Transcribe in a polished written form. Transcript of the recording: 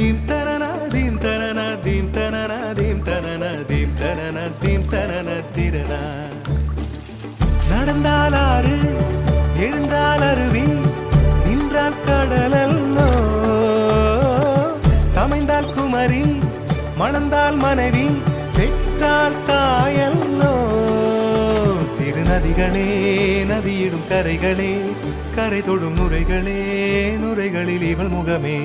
Theme தனனா theme தனனா theme தனனா தீம் தனனா தீம் தனனா தீம் தனன திரனா. நடந்தால் ஆறு எழுந்தால் அருவி நின்றால் கடலல்லோ சமைந்தால் குமரி மணந்தால் மனைவி பெற்றால் தாயல்லோ. சிறு நதிகளே நதியிடும் கரைகளே கரை தொடும் நுரைகளே நுரைகளில் இவள் முகமே